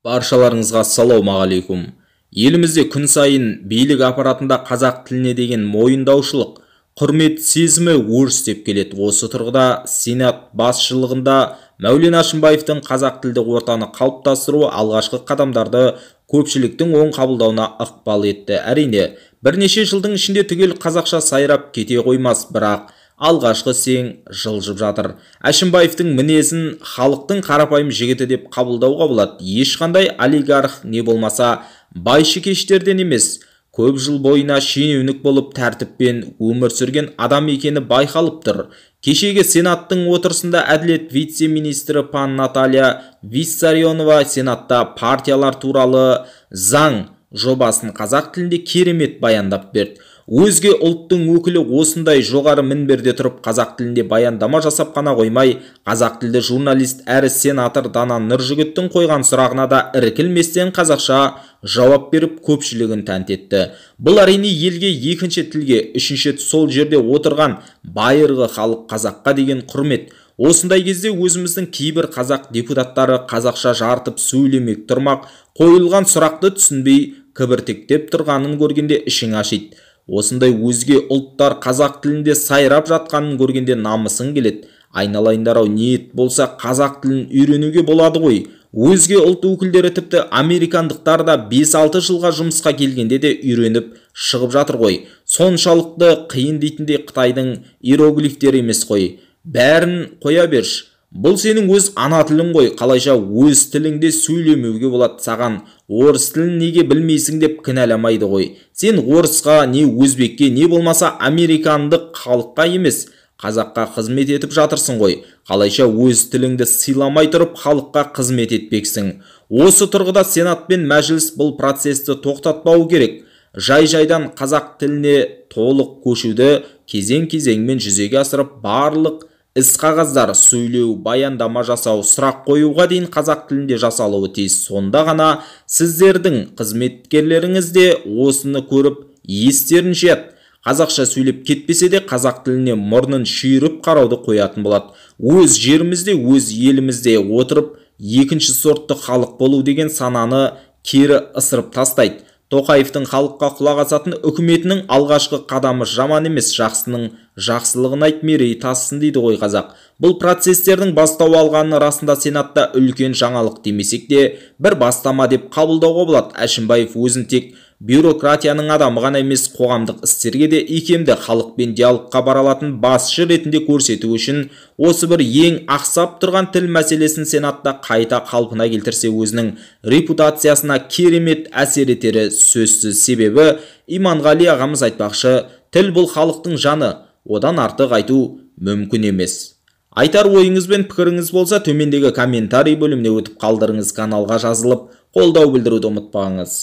Баршаларыңызға ассалаумағалейкум. Елімізде күн сайын билік аппаратында қазақ тіліне деген мойындаушылық, құрмет сезімі өрістеп келеді. Осы тұрғыда Сенат басшылығында Мәулен Әшімбаевтың қазақ тілді ортаны қалыптастыру алғашқы қадамдарды көпшіліктің оң қабылдауына ықпал етті. Әрине, бірнеше жылдың ішінде түгел қазақша сайрап кете қоймас, бірақ алғашқы сең жылжып жатыр. Әшімбаевтың мінезін халықтың қарапайым жігіті деп қабылдауға болады. Ешқандай олигарх не болмаса байшыкештерден емес, көп жыл бойына шенеунік болып тәртіппен өмір сүрген адам екені байқалып тұр. Кешегі Сенаттың отырысында әділет вице-министрі пан Наталья Виссарионова Сенатта партиялар туралы заң жобасын қазақ тілінде керемет баяндап берді. Өзге ұлттың өкілі осындай жоғары мінберде тұрып қазақ тілінде баяндама жасап қана қоймай, қазақ тілді журналист әрі сенатор Дана Нұржігіттің қойған сұрағына да іркілместен қазақша жауап беріп көпшілігін тәнті етті. Бұл әрине елге екінші тілге, үшінші сол жерде отырған байырғы халық қазаққа деген құрмет. Осындай кезде өзіміздің кейбір қазақ депутаттары қазақша жартып сөйлемек тұрмақ, қойылған сұрақты түсінбей кібіртіктеп тұрғанын көргенде ішің ашиды. Осындай өзге ұлттар қазақ тілінде сайрап жатқанын көргенде намысың келеді. Айналайындар-ау, ниет болса қазақ тілін үйренуге болады ғой. Өзге ұлт өкілдері тіпті американдықтар да 5-6 жылға жұмысқа келгенде де үйреніп шығып жатыр ғой. Соншалықты қиын дейтіндей Қытайдың иероглифтері емес қой. Бәрін қоя берш. Бұл сенің өз ана тілің ғой, қалайша өз тіліңде сөйлемеуге болады. Саған орыс тілін неге білмейсің деп кінәламайды ғой. Сен орысқа, не өзбекке, не болмаса американдық халыққа емес, қазаққа қызмет етіп жатырсың ғой. Қалайша өз тіліңді сыйламай тұрып халыққа қызмет етпексің. Осы тұрғыда Сенат пен мәжіліс бұл процесті тоқтатпау керек. Жай-жайдан қазақ тіліне толық көшуді кезең-кезеңмен жүзеге асырып, барлық іс-қағаздар, сөйлеу, баяндама жасау, сұрақ қоюға дейін қазақ тілінде жасалуы тиіс. Сонда ғана сіздердің қызметкерлеріңіз де осыны көріп естерін жият. Қазақша сөйлеп кетпесе де қазақ тіліне мұрнын шүйіріп қарауды қоятын болады. Өз жерімізде, өз елімізде отырып, екінші сортты халық болу деген сананы кері ысырып тастайды. Тоқаевтың халыққа құлақ асатын үкіметінің алғашқы қадамы жаман емес, жақсының жақсылығын айт, мерей тассын дейді ғой қазақ. Бұл процестердің бастау алғаны расында Сенатта үлкен жаңалық демесек те, бір бастама деп қабылдауға болады. Әшімбаев өзін тек бюрократияның адамы ғана емес, қоғамдық істерге де икемді, халықпен диалогқа бара алатын басшы ретінде көрсету үшін осы бір ең ақсап тұрған тіл мәселесін Сенатта қайта қалпына келтірсе өзінің репутациясына керемет әсер етері сөзсіз. Себебі Иманғали ағамыз айтпақшы, тіл бұл халықтың жаны, одан артық айту мүмкін емес. Айтар ойыңыз бен пікіріңіз болса төмендегі комментарий бөліміне өтіп қалдырыңыз. Каналға жазылып қолдау білдіруді ұмытпаңыз.